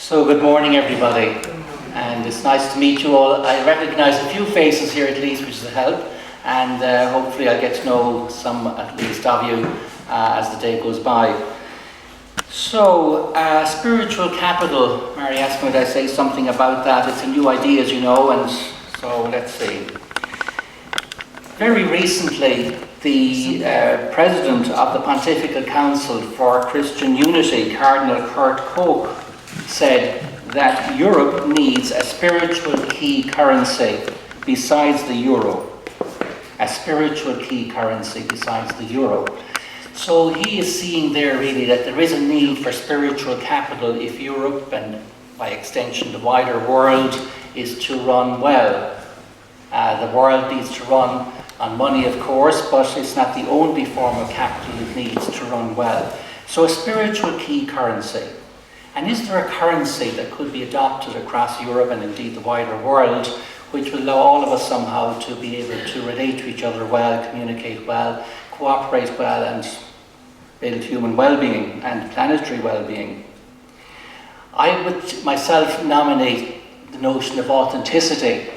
So good morning everybody, and it's nice to meet you all. I recognise a few faces here at least, which is a help, and hopefully I'll get to know some at least of you as the day goes by. So, spiritual capital, Mary asked me would I say something about that. It's a new idea, as you know, and so let's see. Very recently, the President of the Pontifical Council for Christian Unity, Cardinal Kurt Koch, said that Europe needs a spiritual key currency besides the euro. A spiritual key currency besides the euro. So he is seeing there really that there is a need for spiritual capital if Europe, and by extension the wider world, is to run well. The world needs to run on money, of course, but it's not the only form of capital it needs to run well. So a spiritual key currency. And is there a currency that could be adopted across Europe and indeed the wider world, which will allow all of us somehow to be able to relate to each other well, communicate well, cooperate well, and build human well-being and planetary well-being? I would myself nominate the notion of authenticity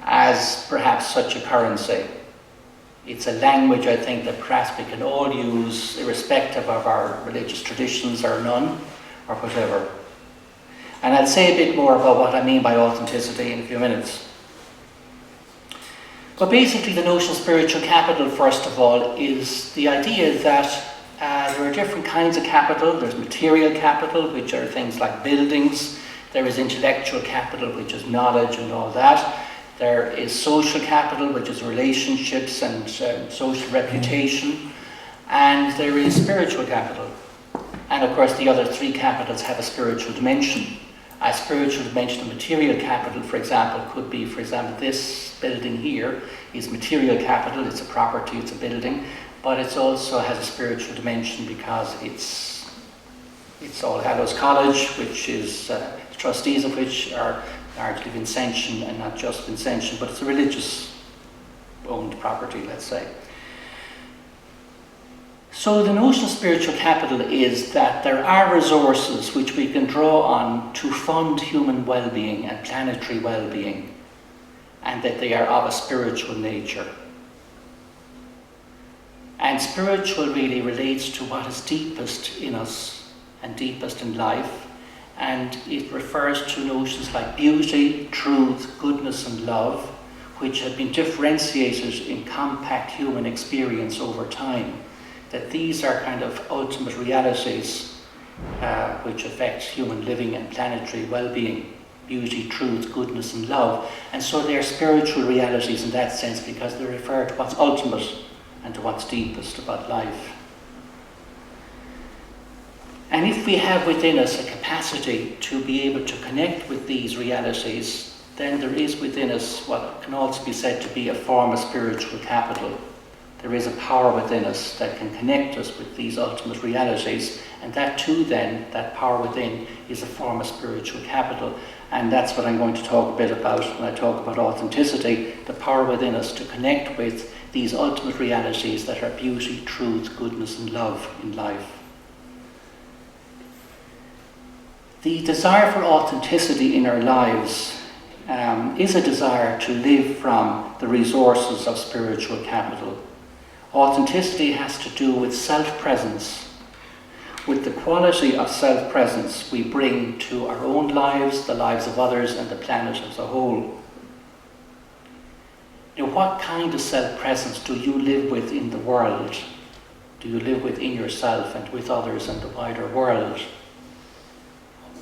as perhaps such a currency. It's a language, I think, that perhaps we can all use irrespective of our religious traditions or none, or whatever. And I'll say a bit more about what I mean by authenticity in a few minutes. But basically the notion of spiritual capital, first of all, is the idea that there are different kinds of capital. There's material capital, which are things like buildings. There is intellectual capital, which is knowledge and all that. There is social capital, which is relationships and social reputation. And there is spiritual capital. And of course the other three capitals have a spiritual dimension. A spiritual dimension of material capital, for example, could be, for example, this building here is material capital. It's a property, it's a building, but it also has a spiritual dimension because it's All Hallows College, which is the trustees of which are largely Vincentian, and not just Vincentian, but it's a religious owned property, let's say. So the notion of spiritual capital is that there are resources which we can draw on to fund human well-being and planetary well-being, and that they are of a spiritual nature. And spiritual really relates to what is deepest in us and deepest in life, and it refers to notions like beauty, truth, goodness and love, which have been differentiated in compact human experience over time. That these are kind of ultimate realities which affect human living and planetary well-being, beauty, truth, goodness and love. And so they are spiritual realities in that sense because they refer to what's ultimate and to what's deepest about life. And if we have within us a capacity to be able to connect with these realities, then there is within us what can also be said to be a form of spiritual capital. There is a power within us that can connect us with these ultimate realities, and that too then, that power within, is a form of spiritual capital. And that's what I'm going to talk a bit about when I talk about authenticity, the power within us to connect with these ultimate realities that are beauty, truth, goodness and love in life. The desire for authenticity in our lives is a desire to live from the resources of spiritual capital. Authenticity has to do with self-presence, with the quality of self-presence we bring to our own lives, the lives of others, and the planet as a whole. Now, what kind of self-presence do you live with in the world? Do you live within yourself and with others and the wider world?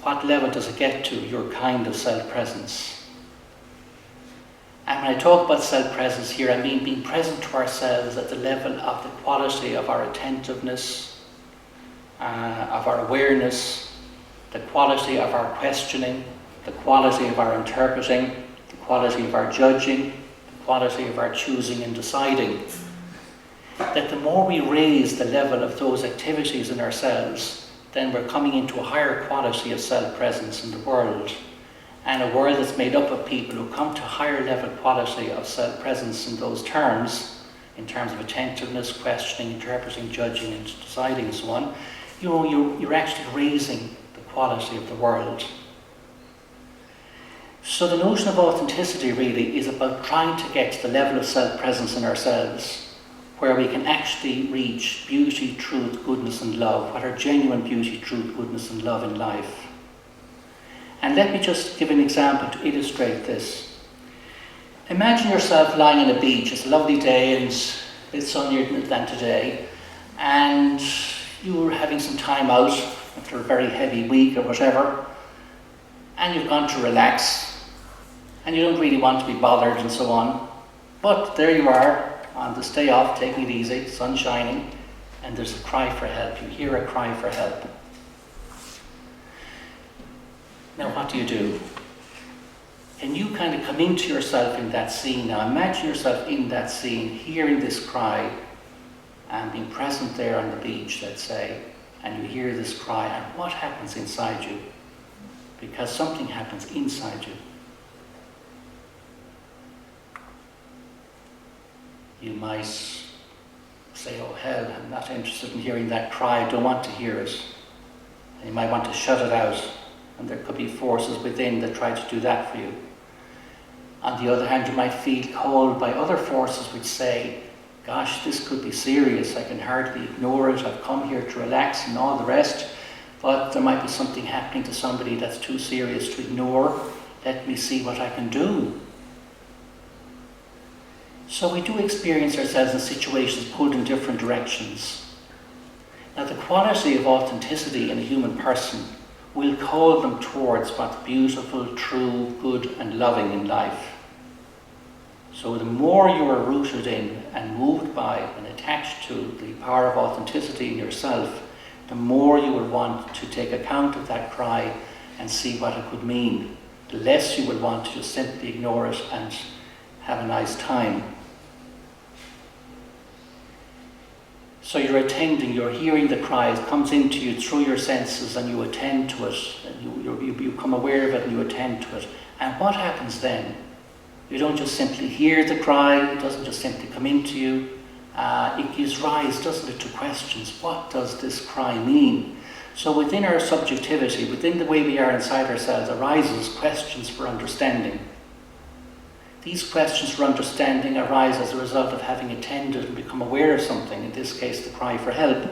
What level does it get to, your kind of self-presence? And when I talk about self-presence here, I mean being present to ourselves at the level of the quality of our attentiveness, of our awareness, the quality of our questioning, the quality of our interpreting, the quality of our judging, the quality of our choosing and deciding. That the more we raise the level of those activities in ourselves, then we're coming into a higher quality of self-presence in the world. And a world that's made up of people who come to higher level quality of self-presence in those terms, in terms of attentiveness, questioning, interpreting, judging and deciding and so on, you're actually raising the quality of the world. So the notion of authenticity really is about trying to get to the level of self-presence in ourselves where we can actually reach beauty, truth, goodness and love. What are genuine beauty, truth, goodness and love in life? And let me just give an example to illustrate this. Imagine yourself lying on a beach. It's a lovely day and it's a bit sunnier than today, and you're having some time out after a very heavy week or whatever, and you've gone to relax and you don't really want to be bothered and so on, but there you are on this day off, taking it easy, sun shining, and there's a cry for help. You hear a cry for help. Now what do? Can you kind of come into yourself in that scene now? Imagine yourself in that scene, hearing this cry and being present there on the beach, let's say, and you hear this cry, and what happens inside you? Because something happens inside you. You might say, oh hell, I'm not interested in hearing that cry, I don't want to hear it. And you might want to shut it out, and there could be forces within that try to do that for you. On the other hand, you might feel called by other forces which say, gosh, this could be serious, I can hardly ignore it, I've come here to relax and all the rest, but there might be something happening to somebody that's too serious to ignore, let me see what I can do. So we do experience ourselves in situations pulled in different directions. Now the quality of authenticity in a human person will call them towards what's beautiful, true, good and loving in life. So the more you are rooted in and moved by and attached to the power of authenticity in yourself, the more you will want to take account of that cry and see what it could mean. The less you will want to just simply ignore it and have a nice time. So you're attending, you're hearing the cry, it comes into you through your senses and you attend to it, and you become aware of it and you attend to it. And what happens then? You don't just simply hear the cry, it doesn't just simply come into you, it gives rise, doesn't it, to questions. What does this cry mean? So within our subjectivity, within the way we are inside ourselves, arises questions for understanding. These questions for understanding arise as a result of having attended and become aware of something, in this case the cry for help.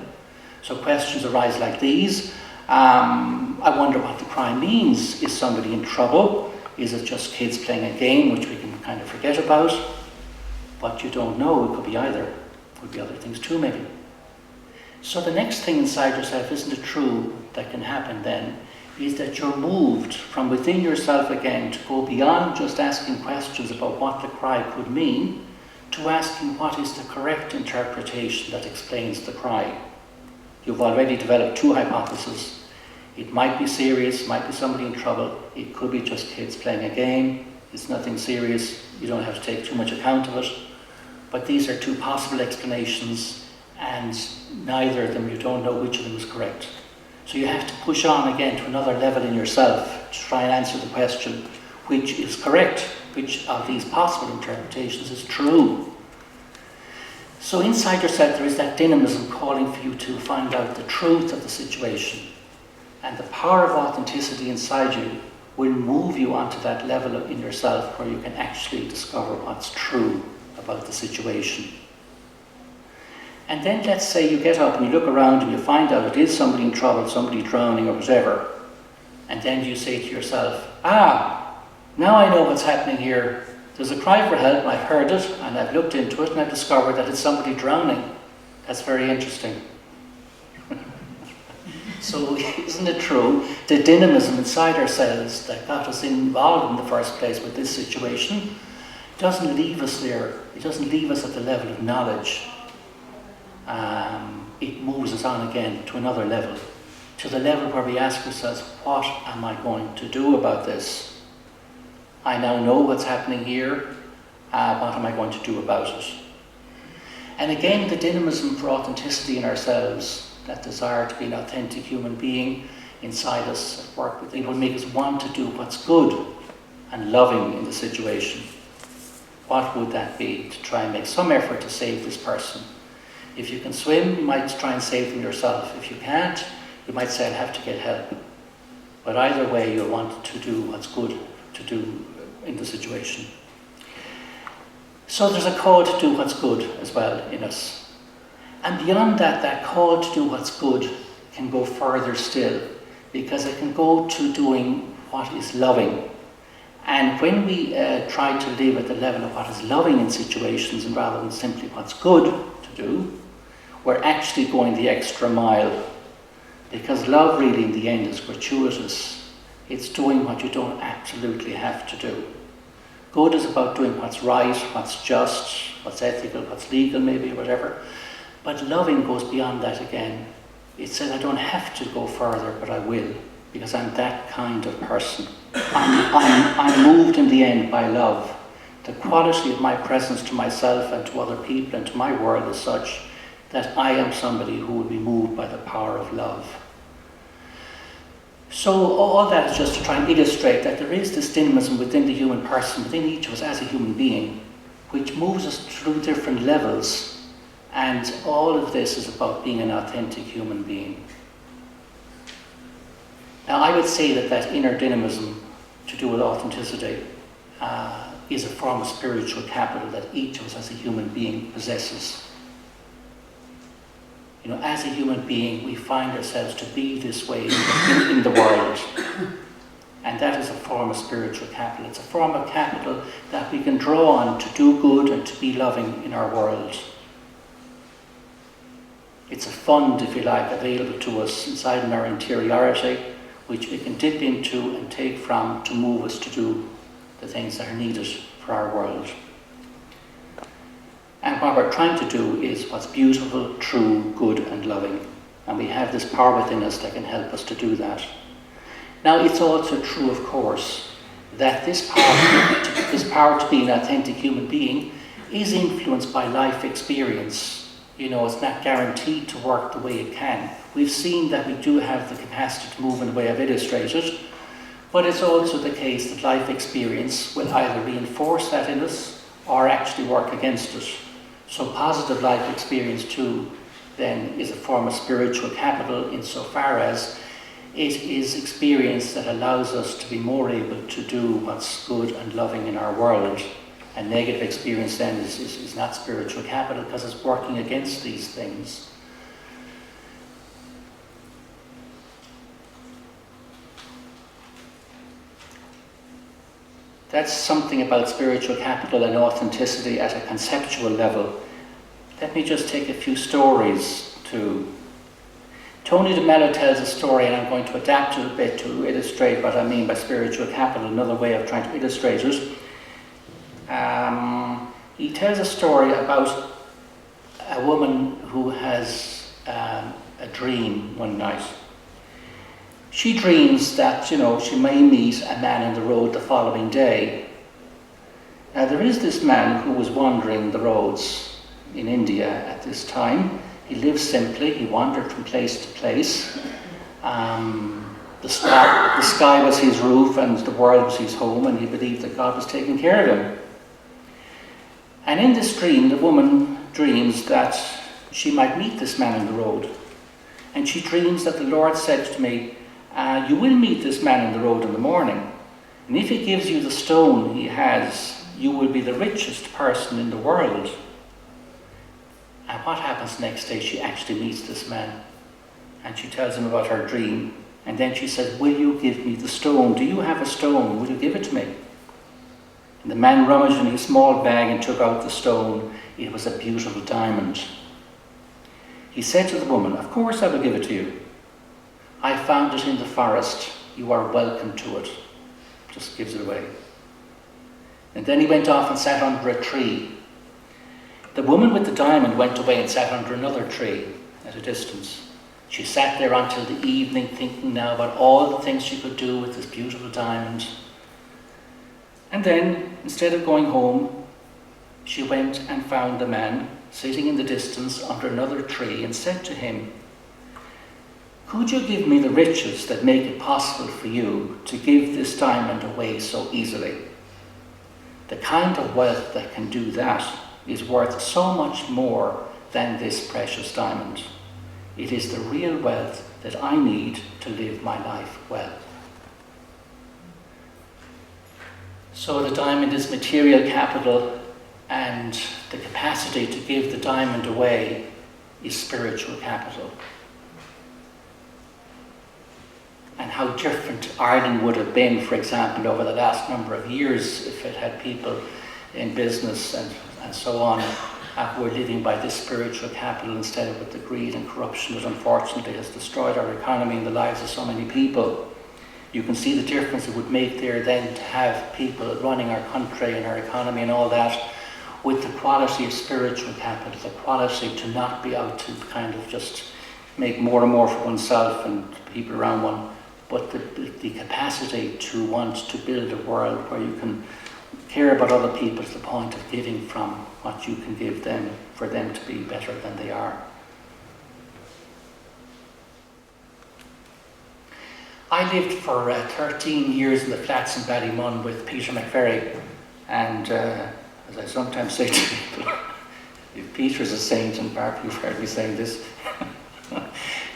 So questions arise like these. I wonder what the cry means. Is somebody in trouble? Is it just kids playing a game which we can kind of forget about? But you don't know, it could be either. It could be other things too maybe. So the next thing inside yourself, isn't it true, that can happen then, is that you're moved from within yourself again to go beyond just asking questions about what the cry could mean to asking what is the correct interpretation that explains the cry. You've already developed two hypotheses. It might be serious, might be somebody in trouble, it could be just kids playing a game, it's nothing serious, you don't have to take too much account of it. But these are two possible explanations, and neither of them, you don't know which of them is correct. So you have to push on again to another level in yourself to try and answer the question, which is correct, which of these possible interpretations is true. So inside yourself there is that dynamism calling for you to find out the truth of the situation. And the power of authenticity inside you will move you onto that level in yourself where you can actually discover what's true about the situation. And then let's say you get up and you look around and you find out it is somebody in trouble, somebody drowning or whatever. And then you say to yourself, now I know what's happening here. There's a cry for help, I've heard it and I've looked into it and I've discovered that it's somebody drowning. That's very interesting. So isn't it true, the dynamism inside ourselves that got us involved in the first place with this situation doesn't leave us there. It doesn't leave us at the level of knowledge. It moves us on again to another level, to the level where we ask ourselves, what am I going to do about this? I now know what's happening here, what am I going to do about it? And again, the dynamism for authenticity in ourselves, that desire to be an authentic human being inside us at work within, will make us want to do what's good and loving in the situation. What would that be? To try and make some effort to save this person. If you can swim, you might try and save them yourself. If you can't, you might say, I'll have to get help. But either way, you'll want to do what's good to do in the situation. So there's a call to do what's good as well in us. And beyond that, that call to do what's good can go further still, because it can go to doing what is loving. And when we try to live at the level of what is loving in situations and rather than simply what's good to do, we're actually going the extra mile. Because love really in the end is gratuitous. It's doing what you don't absolutely have to do. Good is about doing what's right, what's just, what's ethical, what's legal maybe, whatever. But loving goes beyond that again. It says I don't have to go further, but I will, because I'm that kind of person. I'm moved in the end by love. The quality of my presence to myself and to other people and to my world is such that I am somebody who will be moved by the power of love. So all that is just to try and illustrate that there is this dynamism within the human person, within each of us as a human being, which moves us through different levels. And all of this is about being an authentic human being. Now I would say that that inner dynamism to do with authenticity is a form of spiritual capital that each of us as a human being possesses. You know, as a human being, we find ourselves to be this way in the world. And that is a form of spiritual capital. It's a form of capital that we can draw on to do good and to be loving in our world. It's a fund, if you like, available to us inside in our interiority, which we can dip into and take from to move us to do the things that are needed for our world. And what we're trying to do is what's beautiful, true, good and loving. And we have this power within us that can help us to do that. Now it's also true, of course, that this power to be an authentic human being is influenced by life experience. You know, it's not guaranteed to work the way it can. We've seen that we do have the capacity to move in the way I've illustrated, but it's also the case that life experience will either reinforce that in us or actually work against it. So positive life experience too then is a form of spiritual capital insofar as it is experience that allows us to be more able to do what's good and loving in our world. And negative experience then is not spiritual capital because it's working against these things. That's something about spiritual capital and authenticity at a conceptual level. Let me just take a few stories to... Tony de Mello tells a story, and I'm going to adapt it a bit to illustrate what I mean by spiritual capital, another way of trying to illustrate it. He tells a story about a woman who has a dream one night. She dreams that, you know, she may meet a man on the road the following day. Now there is this man who was wandering the roads in India at this time. He lived simply, he wandered from place to place. The sky was his roof and the world was his home, and he believed that God was taking care of him. And in this dream, the woman dreams that she might meet this man on the road. And she dreams that the Lord said to me, you will meet this man on the road in the morning. And if he gives you the stone he has, you will be the richest person in the world. And what happens next day? She actually meets this man. And she tells him about her dream. And then she says, will you give me the stone? Do you have a stone? Will you give it to me? And the man rummaged in his small bag and took out the stone. It was a beautiful diamond. He said to the woman, of course I will give it to you. I found it in the forest. You are welcome to it. Just gives it away. And then he went off and sat under a tree. The woman with the diamond went away and sat under another tree at a distance. She sat there until the evening, thinking now about all the things she could do with this beautiful diamond. And then, instead of going home, she went and found the man sitting in the distance under another tree and said to him, could you give me the riches that make it possible for you to give this diamond away so easily? The kind of wealth that can do that is worth so much more than this precious diamond. It is the real wealth that I need to live my life well. So the diamond is material capital, and the capacity to give the diamond away is spiritual capital. And how different Ireland would have been, for example, over the last number of years if it had people in business and so on who were living by this spiritual capital instead of with the greed and corruption that unfortunately has destroyed our economy and the lives of so many people. You can see the difference it would make there then to have people running our country and our economy and all that with the quality of spiritual capital, the quality to not be out to kind of just make more and more for oneself and people around one, but the capacity to want to build a world where you can care about other people to the point of giving from what you can give them for them to be better than they are. I lived for 13 years in the flats in Ballymun with Peter McVerry, and as I sometimes say to people, if Peter's a saint, and Barbara, you've heard me saying this,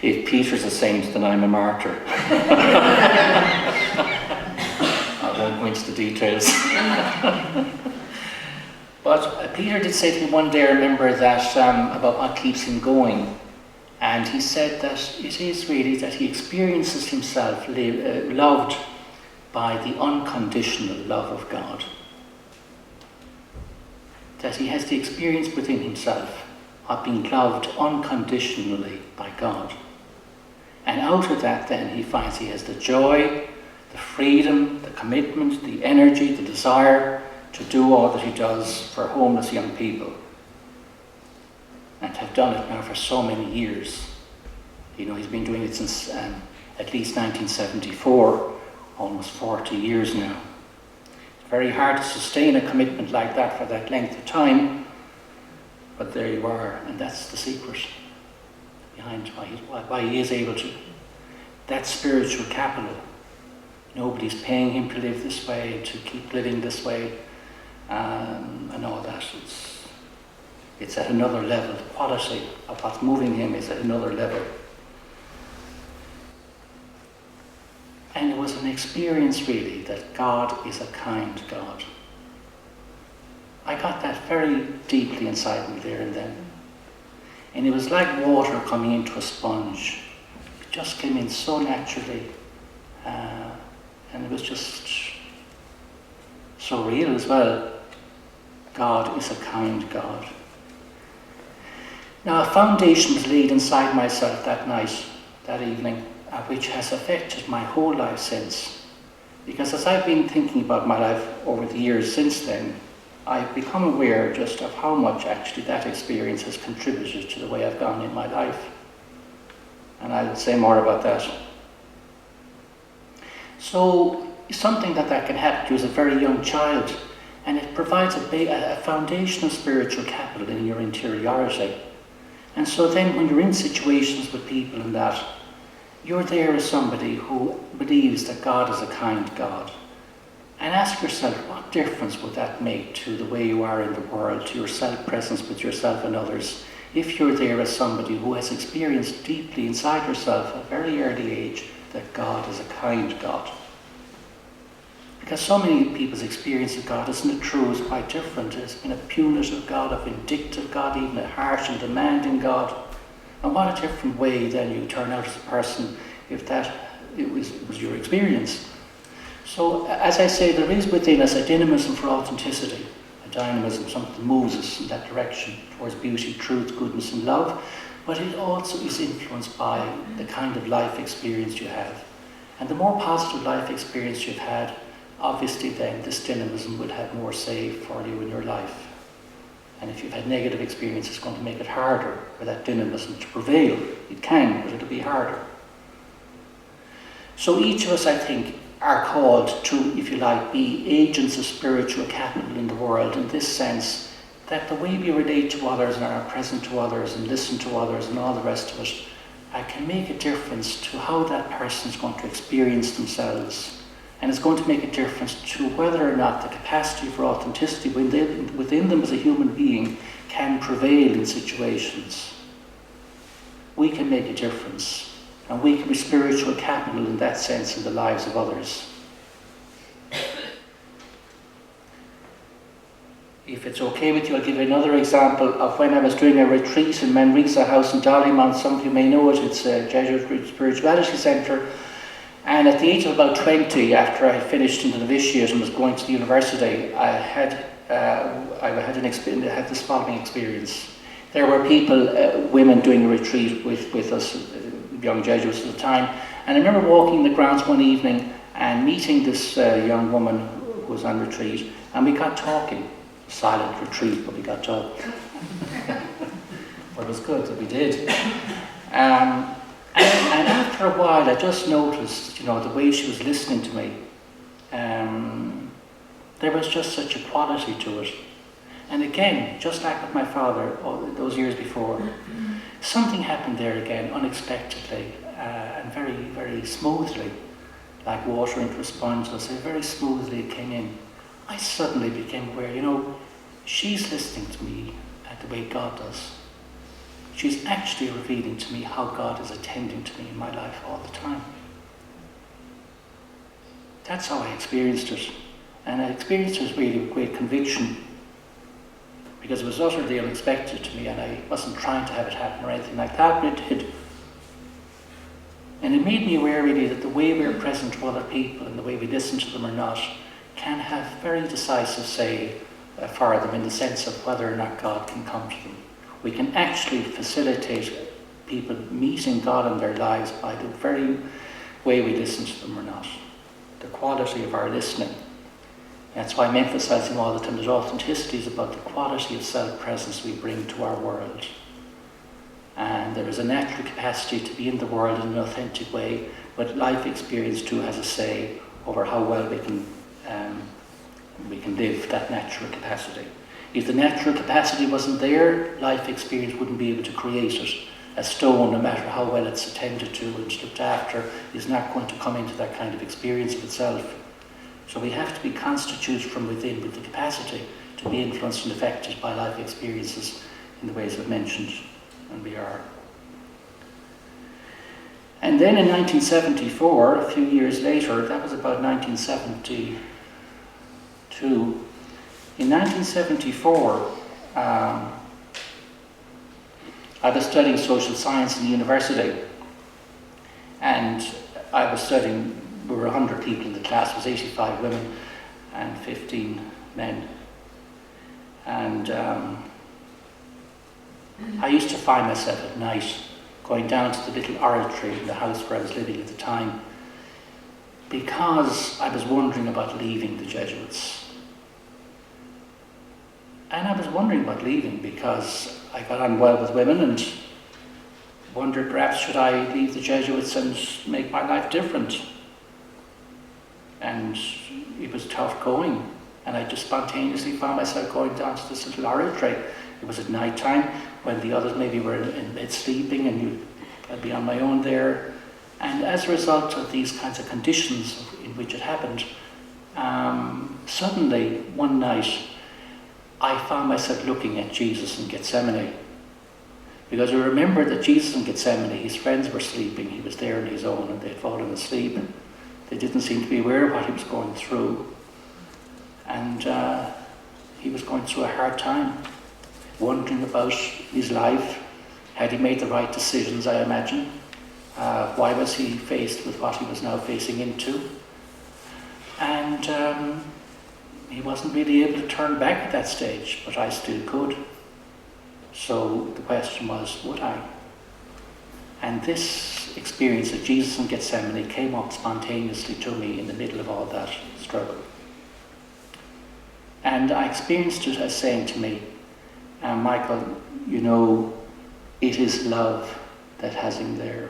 if Peter's a saint, then I'm a martyr. I won't go into the details. But Peter did say to me one day, I remember, that about what keeps him going. And he said that it is really that he experiences himself loved by the unconditional love of God. That he has the experience within himself of being loved unconditionally by God. And out of that then he finds he has the joy, the freedom, the commitment, the energy, the desire to do all that he does for homeless young people. And have done it now for so many years. You know, he's been doing it since at least 1974, almost 40 years now. It's very hard to sustain a commitment like that for that length of time, but there you are, and that's the secret behind why he is able to. That's spiritual capital. Nobody's paying him to live this way, to keep living this way, and all that. It's at another level. The quality of what's moving him is at another level. And it was an experience really that God is a kind God. I got that very deeply inside me there and then. And it was like water coming into a sponge. It just came in so naturally. And it was just so real as well. God is a kind God. Now, a foundation was laid inside myself that night, that evening, which has affected my whole life since. Because as I've been thinking about my life over the years since then, I've become aware just of how much actually that experience has contributed to the way I've gone in my life. And I'll say more about that. So, something that can happen to you as a very young child, and it provides a foundation of spiritual capital in your interiority. And so then when you're in situations with people and that, you're there as somebody who believes that God is a kind God. And ask yourself, what difference would that make to the way you are in the world, to your self-presence with yourself and others, if you're there as somebody who has experienced deeply inside yourself at a very early age that God is a kind God? Because so many people's experience of God, isn't it true, is quite different. It's been a punitive God, a vindictive God, even a harsh and demanding God. And what a different way then you turn out as a person if it was your experience. So, as I say, there is within us a dynamism for authenticity, a dynamism, something that moves us in that direction towards beauty, truth, goodness and love, but it also is influenced by the kind of life experience you have. And the more positive life experience you've had, obviously then this dynamism will have more say for you in your life. And if you've had negative experience, it's going to make it harder for that dynamism to prevail. It can, but it'll be harder. So each of us, I think, are called to, if you like, be agents of spiritual capital in the world, in this sense that the way we relate to others and are present to others and listen to others and all the rest of it can make a difference to how that person is going to experience themselves. And it's going to make a difference to whether or not the capacity for authenticity within them as a human being can prevail in situations. We can make a difference, and we can be spiritual capital in that sense in the lives of others. if it's okay with you, I'll give you another example of when I was doing a retreat in Manresa House in Dollymount. Some of you may know it. It's a Jesuit spirituality centre. And at the age of about 20, after I finished in the novitiate and was going to the university, I had this following experience. There were people, women doing a retreat with us, young Jesuits at the time. And I remember walking the grounds one evening and meeting this young woman who was on retreat. And we got talking. Silent retreat, but we got talking. But it was good that we did. And after a while, I just noticed, the way she was listening to me. There was just such a quality to it. And again, just like with my father those years before, something happened there again, unexpectedly, and very, very smoothly, like water into a sponge. I'll say, very smoothly it came in. I suddenly became aware, she's listening to me the way God does. She's actually revealing to me how God is attending to me in my life all the time. That's how I experienced it. And I experienced it really with great conviction, because it was utterly unexpected to me, and I wasn't trying to have it happen or anything like that, but it did. And it made me aware really that the way we're present to other people and the way we listen to them or not can have very decisive say for them in the sense of whether or not God can come to them. We can actually facilitate people meeting God in their lives by the very way we listen to them or not, the quality of our listening. That's why I'm emphasizing all the time that authenticity is about the quality of self-presence we bring to our world. And there is a natural capacity to be in the world in an authentic way, but life experience too has a say over how well we can live that natural capacity. If the natural capacity wasn't there, life experience wouldn't be able to create it. A stone, no matter how well it's attended to and looked after, is not going to come into that kind of experience of itself. So we have to be constituted from within with the capacity to be influenced and affected by life experiences in the ways I've mentioned, and we are. And then in 1974, a few years later, that was about 1972, in 1974, I was studying social science in the university, and I was studying, we were 100 people in the class, it was 85 women and 15 men. And I used to find myself at night going down to the little oratory in the house where I was living at the time, because I was wondering about leaving the Jesuits. And I was wondering about leaving because I got on well with women and wondered perhaps should I leave the Jesuits and make my life different. And it was tough going, and I just spontaneously found myself going down to this little oratory. It was at night time when the others maybe were in bed sleeping, and I'd be on my own there. And as a result of these kinds of conditions in which it happened, suddenly one night I found myself looking at Jesus in Gethsemane. Because I remembered that Jesus in Gethsemane, his friends were sleeping, he was there on his own, and they'd fallen asleep. They didn't seem to be aware of what he was going through. And he was going through a hard time, wondering about his life. Had he made the right decisions, I imagine? Why was he faced with what he was now facing into? And he wasn't really able to turn back at that stage, but I still could. So the question was, would I? And this experience of Jesus in Gethsemane came up spontaneously to me in the middle of all that struggle. And I experienced it as saying to me, Michael, it is love that has him there.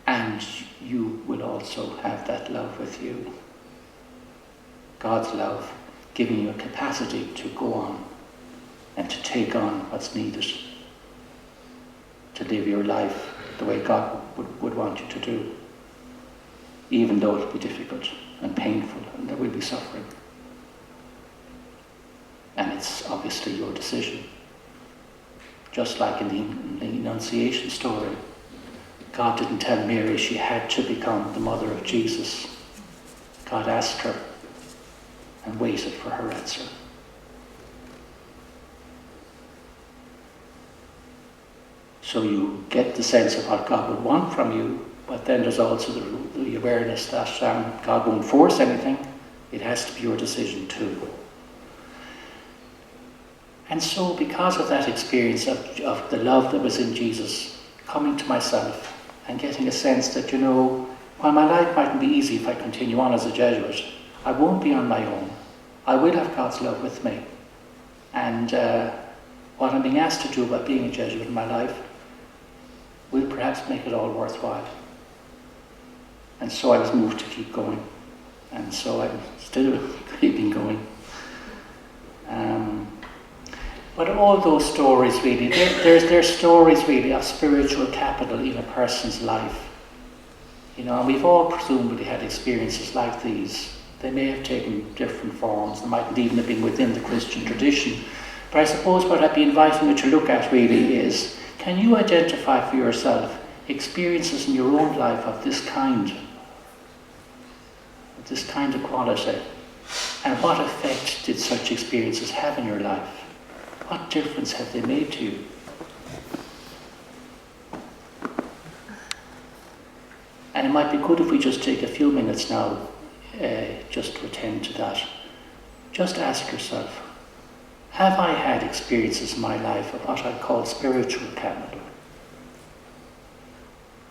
And you will also have that love with you. God's love giving you a capacity to go on and to take on what's needed to live your life the way God would want you to do, even though it will be difficult and painful and there will be suffering. And it's obviously your decision. Just like in the Annunciation story, God didn't tell Mary she had to become the mother of Jesus. God asked her and waited for her answer. So you get the sense of what God would want from you, but then there's also the awareness that God won't force anything. It has to be your decision too. And so because of that experience of the love that was in Jesus, coming to myself and getting a sense that, while my life mightn't be easy if I continue on as a Jesuit, I won't be on my own. I will have God's love with me. And what I'm being asked to do by being a Jesuit in my life will perhaps make it all worthwhile. And so I was moved to keep going. And so I'm still keeping going. But all those stories really, they're stories really of spiritual capital in a person's life. And we've all presumably had experiences like these. They may have taken different forms. They mightn't even have been within the Christian tradition. But I suppose what I'd be inviting you to look at really is, can you identify for yourself experiences in your own life of this kind of quality? And what effect did such experiences have in your life? What difference have they made to you? And it might be good if we just take a few minutes now just to attend to that. Just ask yourself, have I had experiences in my life of what I call spiritual capital?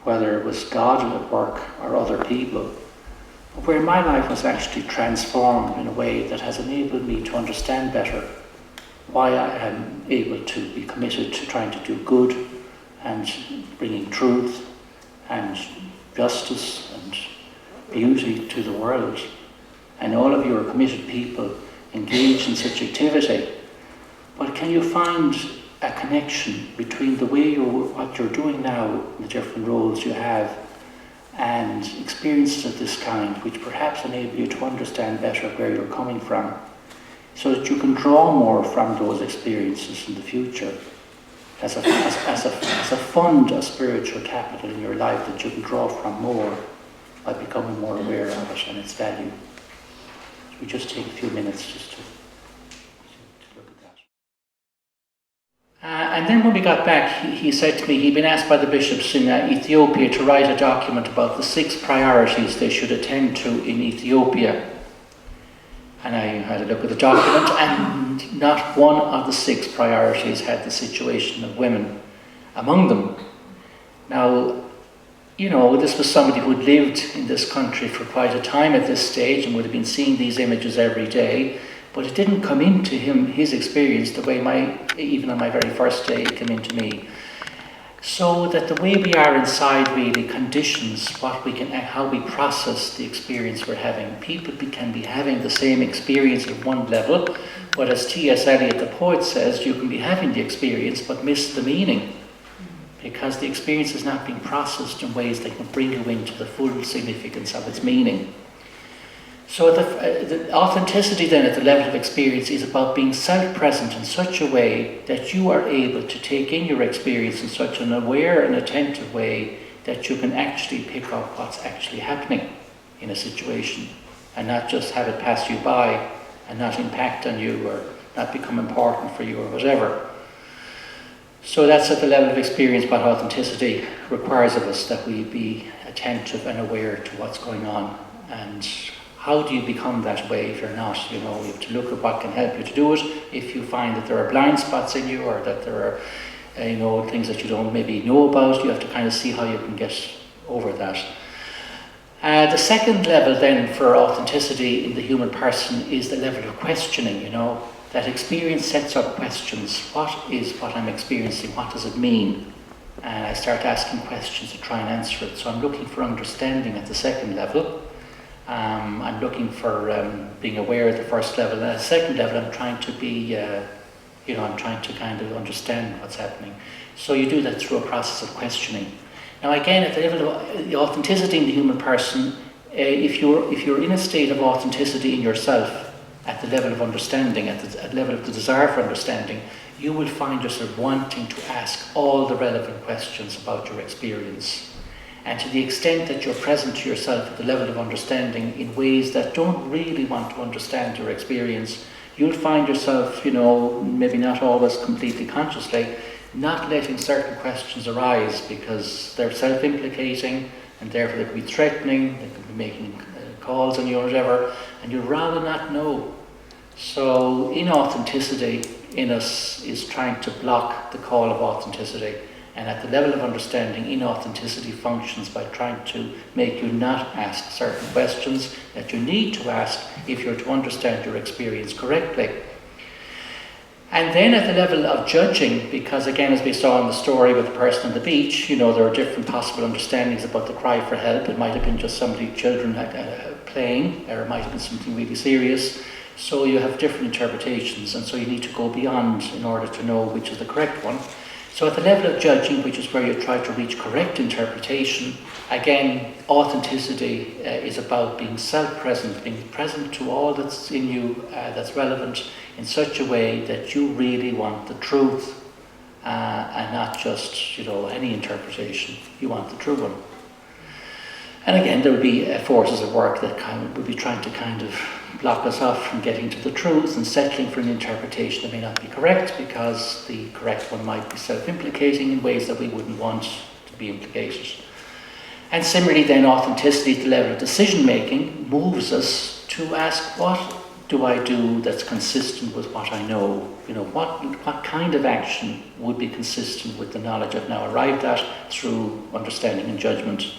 Whether it was God at work or other people, where my life was actually transformed in a way that has enabled me to understand better why I am able to be committed to trying to do good and bringing truth and justice and beauty to the world. And all of you are committed people engaged in such activity. But can you find a connection between the way what you're doing now, the different roles you have, and experiences of this kind, which perhaps enable you to understand better where you're coming from, so that you can draw more from those experiences in the future as a fund of spiritual capital in your life that you can draw from more by becoming more aware of it and its value. So we just take a few minutes just to look at that. And then when we got back, he said to me he'd been asked by the bishops in Ethiopia to write a document about the 6 priorities they should attend to in Ethiopia. And I had a look at the document, and not one of the 6 priorities had the situation of women among them. Now, this was somebody who'd lived in this country for quite a time at this stage and would have been seeing these images every day, but it didn't come into his experience the way even on my very first day it came into me. So that the way we are inside really conditions how we process the experience we're having. People can be having the same experience at one level, but as T.S. Eliot, the poet, says, you can be having the experience but miss the meaning, because the experience is not being processed in ways that can bring you into the full significance of its meaning. So the authenticity then at the level of experience is about being self-present in such a way that you are able to take in your experience in such an aware and attentive way that you can actually pick up what's actually happening in a situation and not just have it pass you by and not impact on you or not become important for you or whatever. So that's at the level of experience what authenticity requires of us, that we be attentive and aware to what's going on. And how do you become that way if you're not? You have to look at what can help you to do it. If you find that there are blind spots in you or that there are things that you don't maybe know about, you have to kind of see how you can get over that. The second level then for authenticity in the human person is the level of questioning, That experience sets up questions. What is what I'm experiencing? What does it mean? And I start asking questions to try and answer it. So I'm looking for understanding at the second level. I'm looking for being aware at the first level. At the second level, I'm trying to be, I'm trying to kind of understand what's happening. So you do that through a process of questioning. Now again, at the level of the authenticity in the human person, if you're in a state of authenticity in yourself, at the level of understanding, at the level of the desire for understanding, you will find yourself wanting to ask all the relevant questions about your experience. And to the extent that you're present to yourself at the level of understanding in ways that don't really want to understand your experience, you'll find yourself, maybe not always completely consciously, not letting certain questions arise because they're self-implicating and therefore they could be threatening, they could be making calls on you or whatever, and you'd rather not know. So inauthenticity in us is trying to block the call of authenticity. And at the level of understanding, inauthenticity functions by trying to make you not ask certain questions that you need to ask if you're to understand your experience correctly. And then at the level of judging, because again, as we saw in the story with the person on the beach, there are different possible understandings about the cry for help. It might have been just children playing, or it might have been something really serious. So you have different interpretations, and so you need to go beyond in order to know which is the correct one. So at the level of judging, which is where you try to reach correct interpretation, again, authenticity is about being self-present, being present to all that's in you that's relevant in such a way that you really want the truth and not just, any interpretation. You want the true one. And again, there would be forces at work that would be trying to block us off from getting to the truth and settling for an interpretation that may not be correct because the correct one might be self-implicating in ways that we wouldn't want to be implicated. And similarly then, authenticity at the level of decision-making moves us to ask, what do I do that's consistent with what I know? What kind of action would be consistent with the knowledge I've now arrived at through understanding and judgment?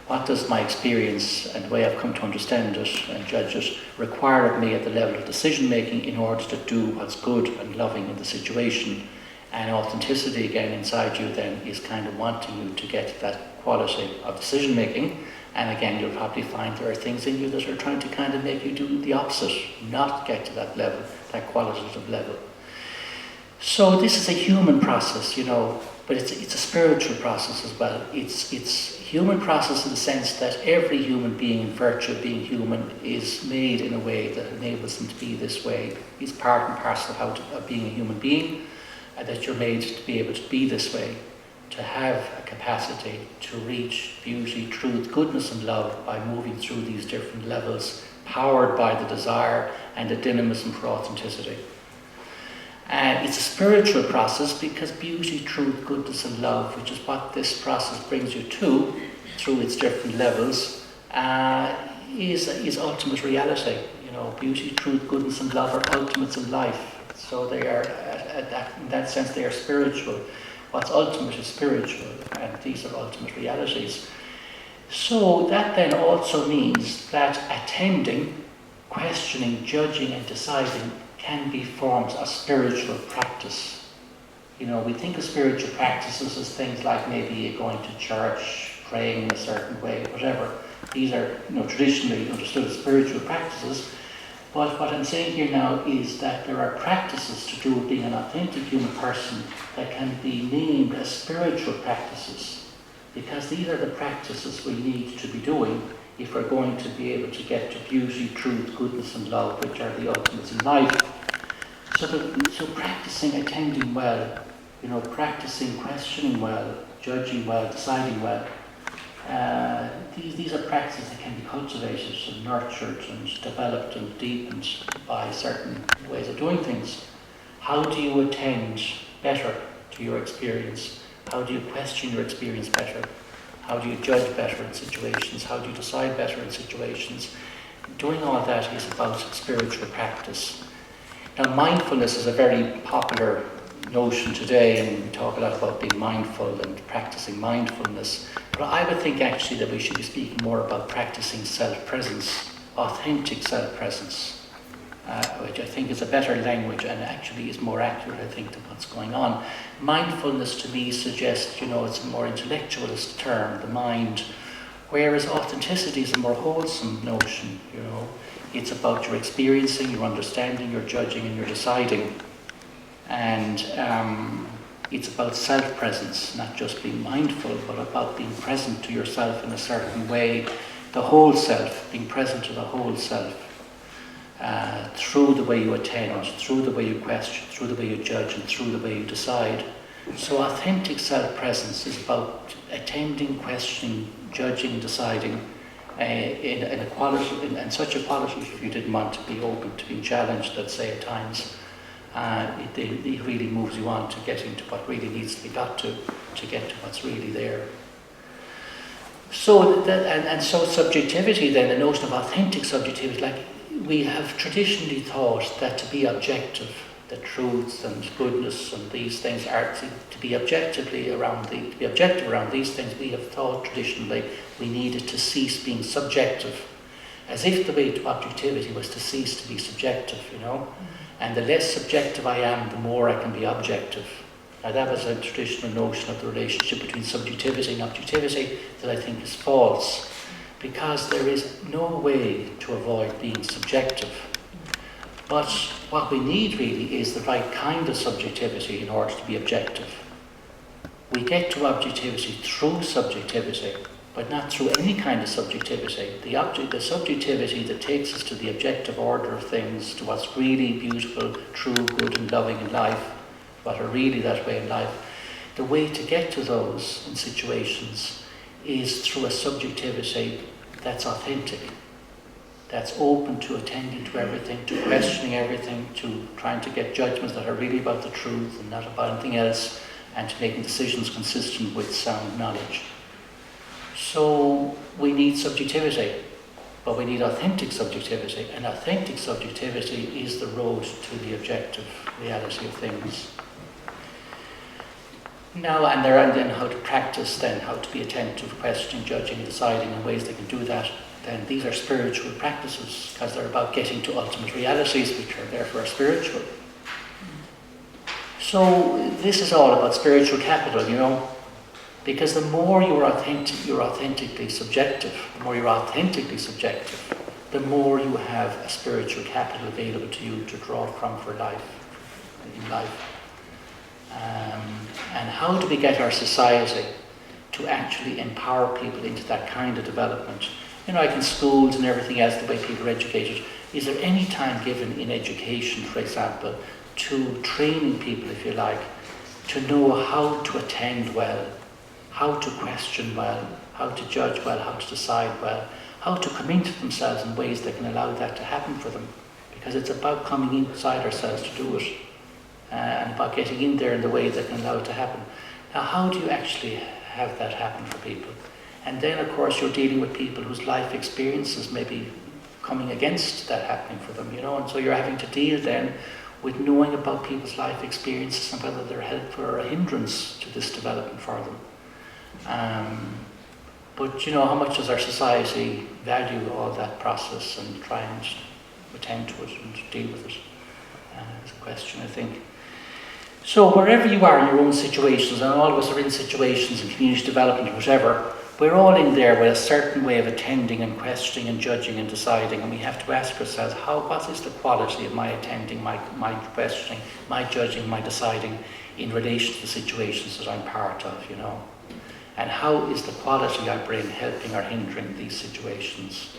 What does my experience and the way I've come to understand it and judge it require of me at the level of decision making in order to do what's good and loving in the situation? And authenticity again inside you then is kind of wanting you to get that quality of decision making. And again, you'll probably find there are things in you that are trying to kind of make you do the opposite, not get to that level, that qualitative level. So this is a human process, but it's a spiritual process as well. It's human process in the sense that every human being, in virtue of being human, is made in a way that enables them to be this way. It's part and parcel of being a human being, that you're made to be able to be this way, to have a capacity to reach beauty, truth, goodness and love by moving through these different levels, powered by the desire and the dynamism for authenticity. It's a spiritual process because beauty, truth, goodness and love, which is what this process brings you to through its different levels, is ultimate reality. Beauty, truth, goodness and love are ultimates in life. So they are, in that sense, they are spiritual. What's ultimate is spiritual, and these are ultimate realities. So that then also means that attending, questioning, judging and deciding can be forms of spiritual practice. We think of spiritual practices as things like maybe going to church, praying in a certain way, whatever. These are, traditionally understood as spiritual practices. But what I'm saying here now is that there are practices to do with being an authentic human person that can be named as spiritual practices, because these are the practices we need to be doing if we're going to be able to get to beauty, truth, goodness and love, which are the ultimates in life. So practicing attending well, practicing questioning well, judging well, deciding well, these are practices that can be cultivated and nurtured and developed and deepened by certain ways of doing things. How do you attend better to your experience? How do you question your experience better? How do you judge better in situations? How do you decide better in situations? Doing all that is about spiritual practice. Now, mindfulness is a very popular notion today, and we talk a lot about being mindful and practicing mindfulness. But I would think actually that we should be speaking more about practicing self-presence, authentic self-presence, which I think is a better language and actually is more accurate, I think, to what's going on. Mindfulness to me suggests, it's a more intellectualist term, the mind, whereas authenticity is a more wholesome notion, It's about your experiencing, your understanding, your judging and your deciding. And it's about self-presence, not just being mindful, but about being present to yourself in a certain way, the whole self, being present to the whole self, through the way you attend, through the way you question, through the way you judge, and through the way you decide. So authentic self-presence is about attending, questioning, judging, deciding in a quality, in such a quality if you didn't want to be open to being challenged, let's say at times. It really moves you on to getting to what really needs to be got to get to what's really there. So so subjectivity then, the notion of authentic subjectivity, like we have traditionally thought that to be objective, the truths and goodness and these things are to be objective around these things. We have thought traditionally we needed to cease being subjective, as if the way to objectivity was to cease to be subjective, you know. And the less subjective I am, the more I can be objective. Now that was a traditional notion of the relationship between subjectivity and objectivity that I think is false, because there is no way to avoid being subjective. But what we need really is the right kind of subjectivity in order to be objective. We get to objectivity through subjectivity, but not through any kind of subjectivity. The subjectivity that takes us to the objective order of things, to what's really beautiful, true, good and loving in life, what are really that way in life, the way to get to those in situations is through a subjectivity that's authentic, that's open to attending to everything, to questioning everything, to trying to get judgments that are really about the truth and not about anything else, and to making decisions consistent with sound knowledge. So we need subjectivity, but we need authentic subjectivity, and authentic subjectivity is the road to the objective reality of things. Now, and then how to practice, then how to be attentive, questioning, judging, deciding in ways they can do that. Then these are spiritual practices, because they're about getting to ultimate realities, which are therefore spiritual. So this is all about spiritual capital, you know, because the more you're authentically subjective, the more you have a spiritual capital available to you to draw from for life, in life. And how do we get our society to actually empower people into that kind of development? You know, like in schools and everything else, the way people are educated, is there any time given in education, for example, to training people, if you like, to know how to attend well, how to question well, how to judge well, how to decide well, how to come into themselves in ways that can allow that to happen for them? Because it's about coming inside ourselves to do it, and about getting in there in the way that can allow it to happen. Now, how do you actually have that happen for people? And then, of course, you're dealing with people whose life experiences may be coming against that happening for them, you know, and so you're having to deal then with knowing about people's life experiences and whether they're helpful or a hindrance to this development for them. But, you know, how much does our society value all that process and try and attend to it and deal with it? Is a question, I think. So wherever you are in your own situations, and all of us are in situations in community development, whatever, we're all in there with a certain way of attending and questioning and judging and deciding, and we have to ask ourselves, what is the quality of my attending, my questioning, my judging, my deciding in relation to the situations that I'm part of, you know? And how is the quality I bring helping or hindering these situations?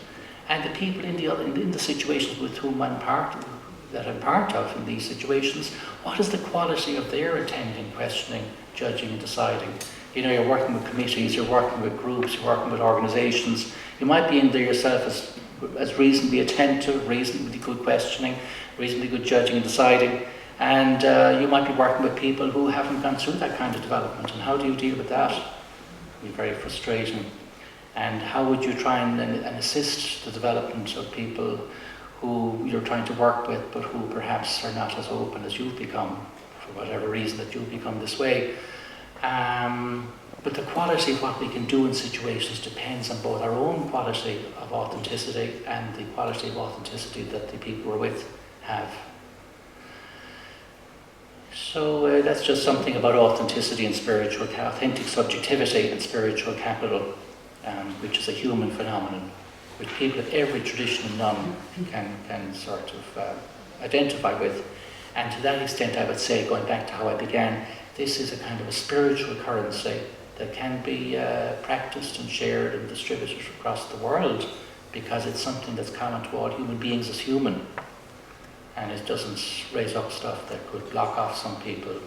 And the people in the situations with whom I'm part of in these situations, what is the quality of their attending, questioning, judging and deciding? You know, you're working with committees, you're working with groups, you're working with organisations. You might be in there yourself as reasonably attentive, reasonably good questioning, reasonably good judging and deciding, and you might be working with people who haven't gone through that kind of development. And how do you deal with that? It'd be very frustrating. And how would you try and assist the development of people who you're trying to work with, but who perhaps are not as open as you've become, for whatever reason that you've become this way? But the quality of what we can do in situations depends on both our own quality of authenticity and the quality of authenticity that the people we're with have. So that's just something about authenticity and authentic subjectivity and spiritual capital, which is a human phenomenon, which people of every tradition and none can sort of identify with. And to that extent, I would say, going back to how I began, this is a kind of a spiritual currency that can be practiced and shared and distributed across the world, because it's something that's common to all human beings as human. And it doesn't raise up stuff that could block off some people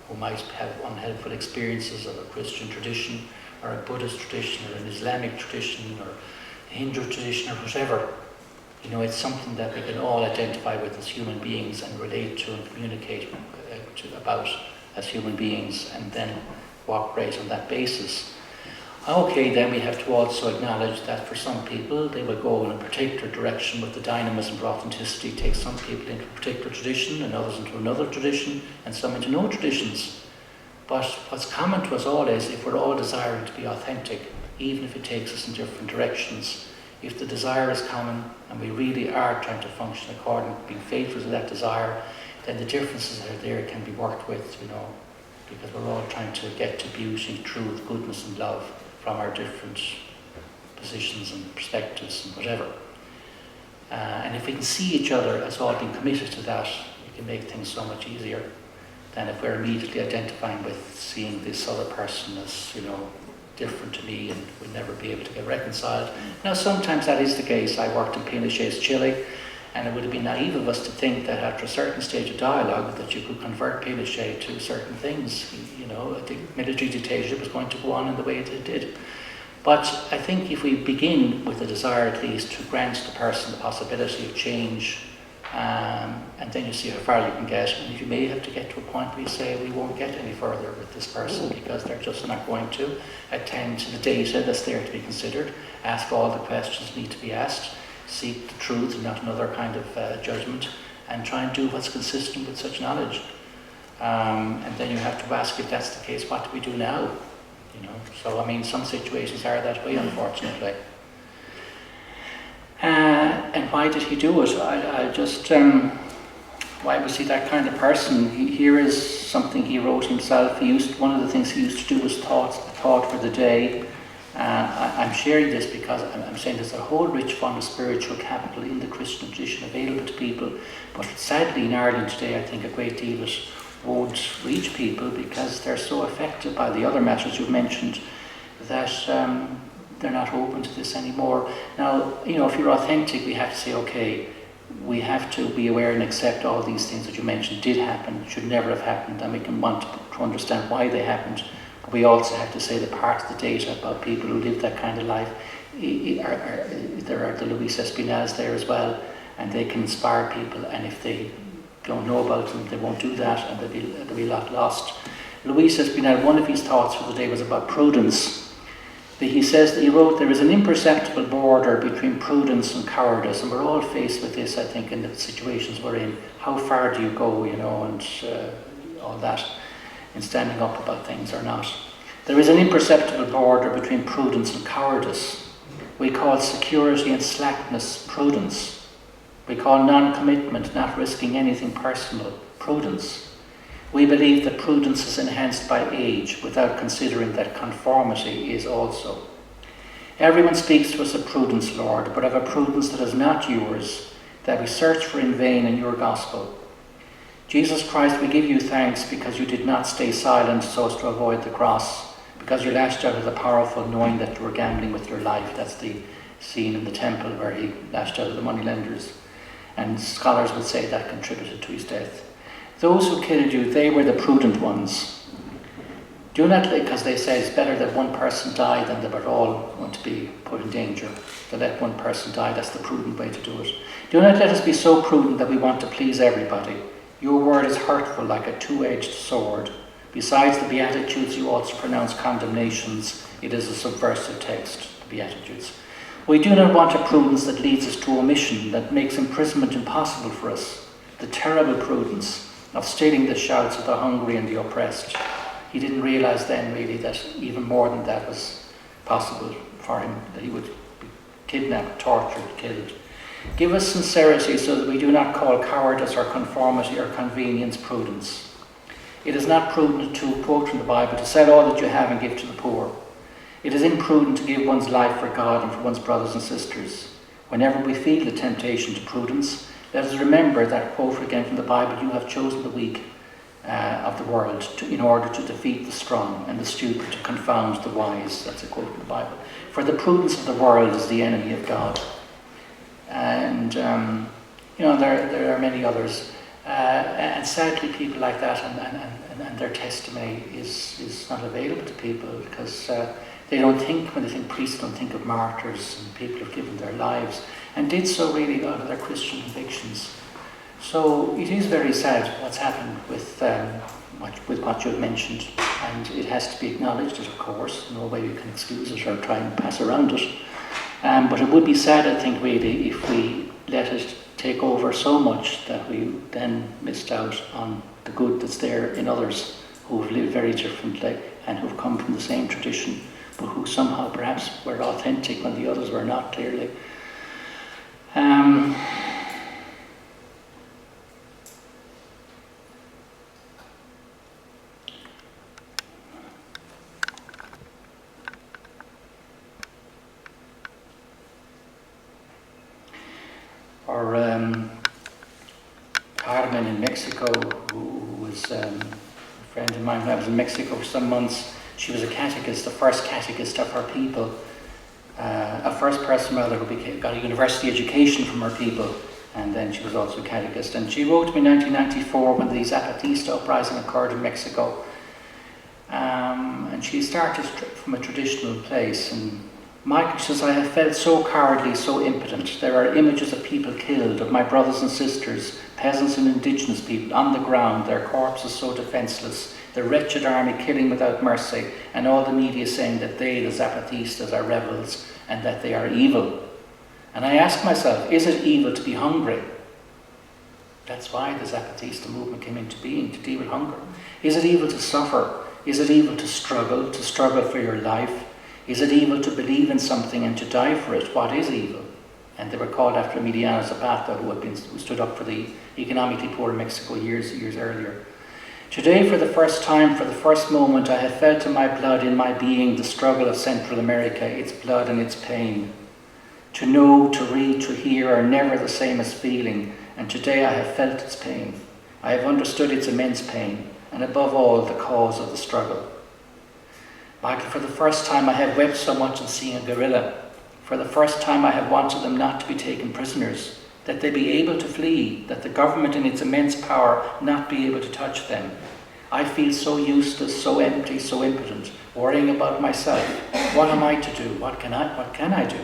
who might have unhelpful experiences of a Christian tradition or a Buddhist tradition or an Islamic tradition or a Hindu tradition or whatever. You know, it's something that we can all identify with as human beings and relate to and communicate about as human beings, and then cooperate on that basis. Okay, then we have to also acknowledge that for some people they will go in a particular direction with the dynamism of authenticity, take some people into a particular tradition and others into another tradition and some into no traditions. But what's common to us all is if we're all desiring to be authentic, even if it takes us in different directions, if the desire is common and we really are trying to function according to being faithful to that desire, then the differences that are there can be worked with, you know, because we're all trying to get to beauty, truth, goodness and love from our different positions and perspectives and whatever. And if we can see each other as all being committed to that, it can make things so much easier than if we're immediately identifying with seeing this other person as, you know, different to me and we'll never be able to get reconciled. Now sometimes that is the case. I worked in Pinochet's Chile, and it would have been naive of us to think that after a certain stage of dialogue that you could convert Pinochet to certain things. You know, the military dictatorship was going to go on in the way it did. But I think if we begin with a desire at least to grant the person the possibility of change, and then you see how far you can get, and you may have to get to a point where you say we won't get any further with this person because they're just not going to attend to the data that's there to be considered, ask all the questions that need to be asked, seek the truth and not another kind of judgment, and try and do what's consistent with such knowledge. And then you have to ask, if that's the case, what do we do now? You know, so I mean, some situations are that way, unfortunately. And why did he do it? I just, why was he that kind of person? Here is something he wrote himself. One of the things he used to do was thought for the day. I'm sharing this because I'm saying there's a whole rich fund of spiritual capital in the Christian tradition available to people, but sadly in Ireland today I think a great deal of it won't reach people because they're so affected by the other matters you've mentioned that they're not open to this anymore. Now, you know, if you're authentic, we have to say, okay, we have to be aware and accept all these things that you mentioned did happen, should never have happened, and we can want to understand why they happened. But we also have to say that part of the data about people who live that kind of life, there are the Luis Espinals there as well, and they can inspire people, and if they don't know about them, they won't do that, and they'll be a lot lost. Luis Espinal, one of his thoughts for the day was about prudence. He says that he wrote, there is an imperceptible border between prudence and cowardice, and we're all faced with this, I think, in the situations we're in. How far do you go, you know, and all that, in standing up about things or not. There is an imperceptible border between prudence and cowardice. We call security and slackness prudence. We call non-commitment, not risking anything personal, prudence. We believe that prudence is enhanced by age without considering that conformity is also. Everyone speaks to us of prudence, Lord, but of a prudence that is not yours, that we search for in vain in your gospel. Jesus Christ, we give you thanks because you did not stay silent so as to avoid the cross, because you lashed out at the powerful knowing that you were gambling with your life. That's the scene in the temple where he lashed out at the moneylenders. And scholars would say that contributed to his death. Those who killed you, they were the prudent ones. Do not, because they say it's better that one person die than that we're all going to be put in danger. To let one person die, that's the prudent way to do it. Do not let us be so prudent that we want to please everybody. Your word is hurtful like a two-edged sword. Besides the Beatitudes, you also pronounce condemnations. It is a subversive text, the Beatitudes. We do not want a prudence that leads us to omission, that makes imprisonment impossible for us. The terrible prudence of stilling the shouts of the hungry and the oppressed. He didn't realize then really that even more than that was possible for him, that he would be kidnapped, tortured, killed. Give us sincerity so that we do not call cowardice or conformity or convenience prudence. It is not prudent to, quote from the Bible, to sell all that you have and give to the poor. It is imprudent to give one's life for God and for one's brothers and sisters. Whenever we feel the temptation to prudence, let us remember that, quote again from the Bible, you have chosen the weak of the world in order to defeat the strong and the stupid to confound the wise. That's a quote from the Bible. For the prudence of the world is the enemy of God. And, you know, there are many others. And sadly, people like that, and and their testimony is not available to people because they don't think, when they think priests, don't think of martyrs and people who've given their lives and did so really out of their Christian convictions. So it is very sad what's happened with what you've mentioned, and it has to be acknowledged, of course. No way you can excuse it or try and pass around it. But it would be sad, I think, really, if we let it take over so much that we then missed out on the good that's there in others who have lived very differently and who've come from the same tradition, but who somehow perhaps were authentic when the others were not, clearly. Carmen in Mexico, who was a friend of mine when I was in Mexico for some months, she was a catechist, the first catechist of her people, a first person rather who got a university education from her people, and then she was also a catechist. And she wrote to me in 1994 when the Zapatista uprising occurred in Mexico, and she started from a traditional place. And Michael says, I have felt so cowardly, so impotent. There are images of people killed, of my brothers and sisters, peasants and indigenous people, on the ground, their corpses so defenceless, the wretched army killing without mercy, and all the media saying that they, the Zapatistas, are rebels and that they are evil. And I ask myself, is it evil to be hungry? That's why the Zapatista movement came into being, to deal with hunger. Is it evil to suffer? Is it evil to struggle for your life? Is it evil to believe in something and to die for it? What is evil? And they were called after Emiliano Zapata, who stood up for the economically poor in Mexico years earlier. Today, for the first time, for the first moment, I have felt in my blood, in my being, the struggle of Central America, its blood and its pain. To know, to read, to hear are never the same as feeling, and today I have felt its pain. I have understood its immense pain, and above all, the cause of the struggle. Michael, for the first time I have wept so much in seeing a guerrilla. For the first time I have wanted them not to be taken prisoners, that they be able to flee, that the government in its immense power not be able to touch them. I feel so useless, so empty, so impotent, worrying about myself. What am I to do? What can I do?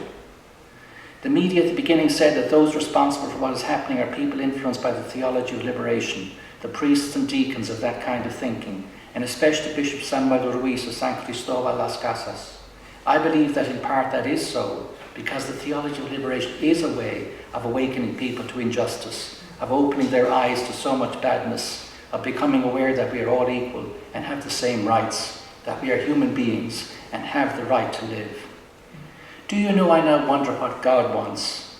The media at the beginning said that those responsible for what is happening are people influenced by the theology of liberation, the priests and deacons of that kind of thinking, and especially Bishop Samuel Ruiz of San Cristobal Las Casas. I believe that in part that is so, because the theology of liberation is a way of awakening people to injustice, of opening their eyes to so much badness, of becoming aware that we are all equal and have the same rights, that we are human beings and have the right to live. Do you know, I now wonder what God wants.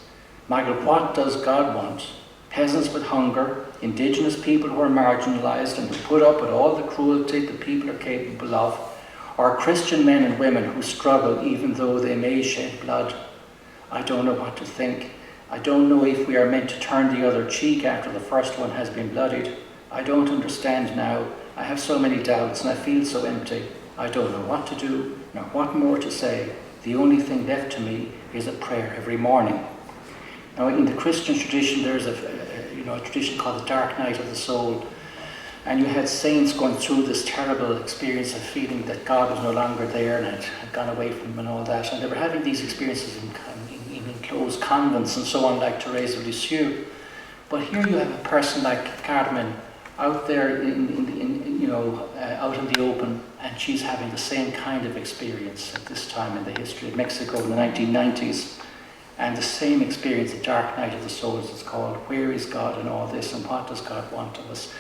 Michael, what does God want? Peasants with hunger, indigenous people who are marginalised and who put up with all the cruelty that people are capable of, or Christian men and women who struggle even though they may shed blood? I don't know what to think. I don't know if we are meant to turn the other cheek after the first one has been bloodied. I don't understand now. I have so many doubts and I feel so empty. I don't know what to do, nor what more to say. The only thing left to me is a prayer every morning. Now, in the Christian tradition, there's a tradition called the Dark Night of the Soul, and you had saints going through this terrible experience of feeling that God was no longer there and had gone away from them and all that, and they were having these experiences in enclosed convents and so on, like Therese of Lisieux. But here you have a person like Carmen out there out in the open, and she's having the same kind of experience at this time in the history of Mexico in the 1990s. And the same experience, the Dark Night of the Soul, as it's called. Where is God in all this, and what does God want of us?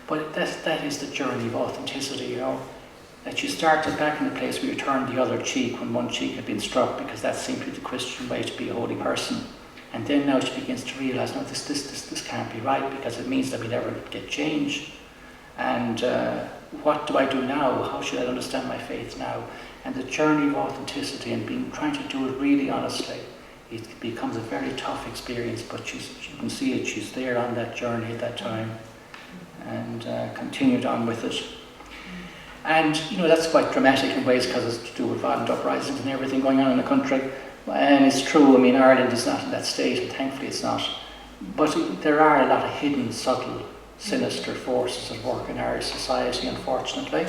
But that is the journey of authenticity, that you started back in the place where you turned the other cheek when one cheek had been struck, because that seemed to be the Christian way to be a holy person. And then now she begins to realise, no, this can't be right, because it means that we never get change. And what do I do now? How should I understand my faith now? And the journey of authenticity and trying to do it really honestly, it becomes a very tough experience, but you can see it. She's there on that journey at that time and continued on with it. And, that's quite dramatic in ways because it's to do with violent uprisings and everything going on in the country. And it's true, Ireland is not in that state, and thankfully it's not. But there are a lot of hidden, subtle sinister forces at work in Irish society, unfortunately.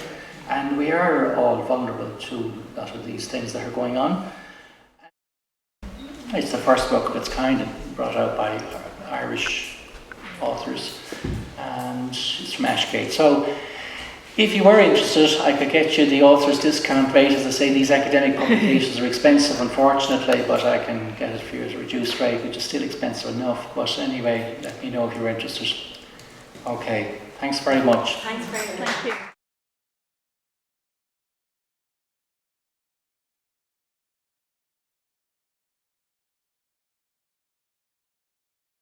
And we are all vulnerable to a lot of these things that are going on. It's the first book of its kind brought out by Irish authors, and it's from Ashgate. So if you were interested, I could get you the author's discount rate. As I say, these academic publications are expensive, unfortunately, but I can get it for you at a reduced rate, which is still expensive enough. But anyway, let me know if you're interested. Okay, thanks very much. Thanks very much. Thank you.